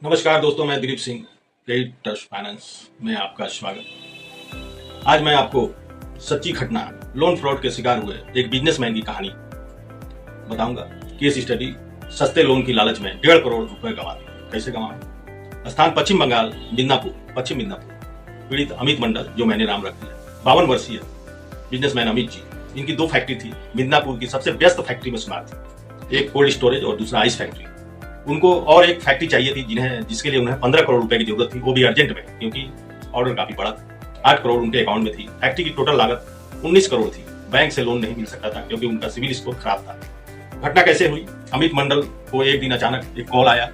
नमस्कार दोस्तों, मैं Dilip Singh, credit trust finance में आपका स्वागत। आज मैं आपको सच्ची घटना लोन फ्रॉड के शिकार हुए एक बिजनेसमैन की कहानी बताऊंगा। केस स्टडी सस्ते लोन की लालच में 1.5 करोड़ रुपए गंवा दिए। कैसे गंवाए? स्थान पश्चिम बंगाल, पश्चिम मिदनापुर। पीड़ित अमित मंडल, जो मैंने नाम रख दिया, 52 वर्षीय बिजनेसमैन अमित जी। इनकी 2 फैक्ट्री थी। मिदनापुर की सबसे व्यस्त फैक्ट्री में शुमार थी, एक कोल्ड स्टोरेज और दूसरा आइस फैक्ट्री। उनको और एक फैक्ट्री चाहिए थी जिसके लिए उन्हें 15 करोड़ रुपए की जरूरत थी, वो भी अर्जेंट में, क्योंकि ऑर्डर काफी बड़ा था। 8 करोड़ उनके अकाउंट में थी। फैक्ट्री की टोटल लागत 19 करोड़ थी। बैंक से लोन नहीं मिल सकता था क्योंकि उनका सिविल स्कोर खराब था। घटना कैसे हुई? अमित मंडल को एक दिन अचानक एक कॉल आया,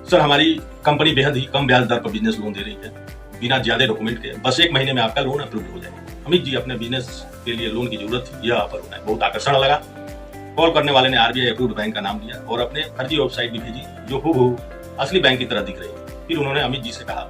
सर हमारी कंपनी बेहद ही कम ब्याज दर पर बिजनेस लोन दे रही है, बिना ज्यादा डॉक्यूमेंट के, बस 1 महीने में आपका लोन अप्रूव हो जाएगा। अमित जी, अपने बिजनेस के लिए लोन की जरूरत थी, यह ऑफर उन्हें बहुत आकर्षण लगा। कॉल करने वाले ने आरबीआई अप्रूव्ड बैंक का नाम दिया और अपने फर्जी वेबसाइट भी भेजी जो हूबहू असली बैंक की तरह दिख रही थी। फिर उन्होंने अमित जी से कहा,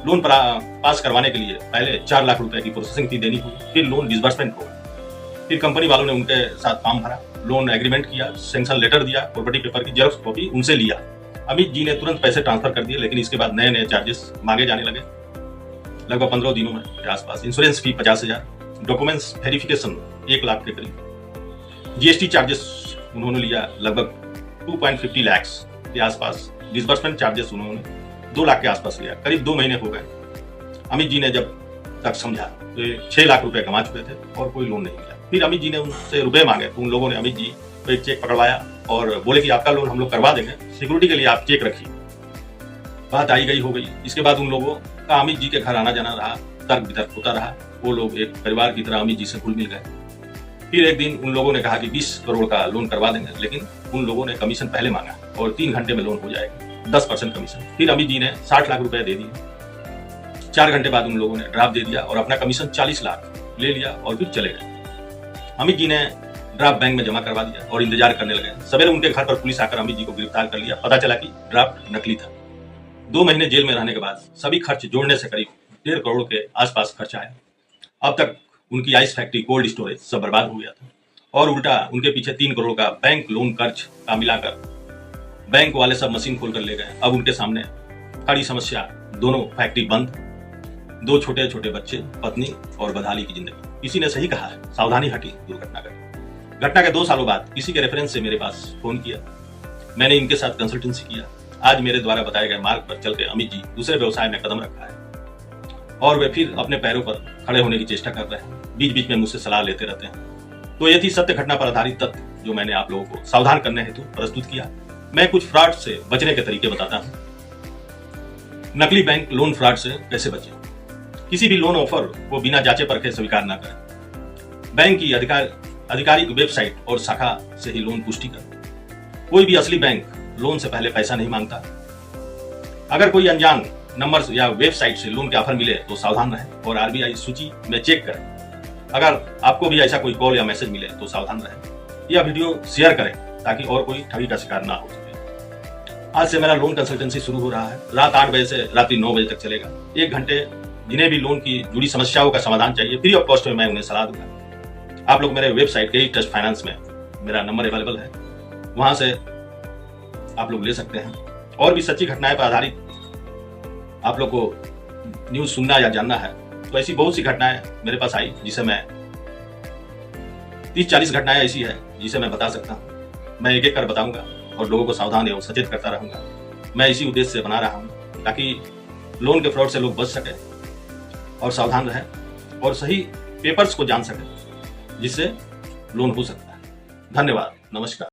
लोन पास करवाने के लिए पहले 4 लाख रुपए की प्रोसेसिंग फी देनी होगी, फिर लोन डिसबर्समेंट होगा। फिर कंपनी वालों ने उनके साथ फॉर्म भरा, लोन एग्रीमेंट किया, सैंक्शन लेटर दिया, प्रॉपर्टी पेपर की जेरॉक्स कॉपी उनसे लिया। अमित जी ने तुरंत पैसे ट्रांसफर कर दिए, लेकिन इसके बाद नए चार्जेस मांगे जाने लगे, लगभग 15 दिनों में के आसपास। इंश्योरेंस फी 50,000, डॉक्यूमेंट्स वेरिफिकेशन 1 लाख के करीब, जीएसटी चार्जेस उन्होंने लिया लगभग 2.50 लाख के आसपास, डिसबर्समेंट चार्जेस उन्होंने 2 लाख के आसपास लिया। करीब 2 महीने हो गए। अमित जी ने जब तक समझा तो 6 लाख रुपए कमा चुके थे और कोई लोन नहीं मिला। फिर अमित जी ने उनसे रुपए मांगे तो उन लोगों ने अमित जी को एक चेक पकड़वाया और बोले कि आपका लोन हम लोग करवा देंगे, सिक्योरिटी के लिए आप चेक रखिए। बात आई गई हो गई। इसके बाद उन लोगों का अमित जी के घर आना जाना रहा, तर्क वितर्क होता रहा। वो लोग एक परिवार की तरह अमित जी से घुल मिल गए। फिर एक दिन उन लोगों ने कहा कि 20 करोड़ का लोन करवा देंगे, लेकिन उन लोगों ने कमीशन पहले मांगा और 3 घंटे में लोन हो जाएगा, 10% कमीशन। फिर अमित जी ने 60 लाख रुपए दे दिए। 4 घंटे बाद उन लोगों ने ड्राफ्ट दे दिया और अपना कमीशन 40 लाख ले लिया और फिर चले गए। अमित जी ने ड्राफ्ट बैंक में जमा करवा दिया और इंतजार करने लगे। सवेरे उनके घर पर पुलिस आकर अमित जी को गिरफ्तार कर लिया। पता चला कि ड्राफ्ट नकली था। 2 महीने जेल में रहने के बाद सभी खर्च जोड़ने से करीब 1.5 करोड़ के आसपास खर्चा आया। अब तक उनकी आइस फैक्ट्री, कोल्ड स्टोरेज सब बर्बाद हो गया था और उल्टा उनके पीछे 3 करोड़ का बैंक लोन कर्ज का मिलाकर बैंक वाले सब मशीन खोल कर ले गए। अब उनके सामने खड़ी समस्या, दोनों फैक्ट्री बंद, 2 छोटे छोटे बच्चे, पत्नी और बदहाली की जिंदगी। किसी ने सही कहा है, सावधानी हटी दुर्घटना का। घटना के 2 सालों बाद किसी के रेफरेंस से मेरे पास फोन किया। मैंने इनके साथ कंसल्टेंसी किया। आज मेरे द्वारा बताए गए मार्ग पर चल के अमित जी दूसरे व्यवसाय में कदम रखा है और वे फिर अपने पैरों पर खड़े होने की चेष्टा कर रहे हैं। बीच बीच में मुझसे सलाह लेते रहते हैं। तो ये थी सत्य घटना पर आधारित तथ्य जो मैंने आप लोगों को सावधान करने हेतु प्रस्तुत किया। मैं कुछ फ्रॉड से बचने के तरीके बताता हूं। नकली बैंक लोन फ्रॉड से कैसे बचें? किसी भी लोन ऑफर को बिना जांचे परखे स्वीकार न करें। बैंक की आधिकारिक वेबसाइट और शाखा से ही लोन पुष्टि करें। कोई भी असली बैंक लोन से पहले पैसा नहीं मांगता। अगर कोई अनजान नंबर या वेबसाइट से लोन के ऑफर मिले तो सावधान रहें और आरबीआई सूची में चेक करें। अगर आपको भी ऐसा कोई कॉल या मैसेज मिले तो सावधान रहें। यह वीडियो शेयर करें ताकि और कोई ठगी का शिकार ना हो सके। आज से मेरा लोन कंसल्टेंसी शुरू हो रहा है। रात 8 बजे से रात्रि 9 बजे तक चलेगा। 1 घंटे जिन्हें भी लोन की जुड़ी समस्याओं का समाधान चाहिए, फ्री ऑफ कॉस्ट में मैं उन्हें सलाह दूंगा। आप लोग मेरे वेबसाइट क्रेडिट ट्रस्ट फाइनेंस में मेरा नंबर अवेलेबल है, वहां से आप लोग ले सकते हैं। और भी सच्ची घटनाएं पर आधारित आप लोग को न्यूज सुनना या जानना है तो ऐसी बहुत सी घटनाएं मेरे पास आई, जिसे मैं 30-40 घटनाएं ऐसी है जिसे मैं बता सकता हूं। मैं एक एक कर बताऊंगा और लोगों को सावधान एवं सचेत करता रहूंगा। मैं इसी उद्देश्य से बना रहा हूं ताकि लोन के फ्रॉड से लोग बच सके और सावधान रहे और सही पेपर्स को जान सके, जिससे लोन हो सकता है। धन्यवाद, नमस्कार।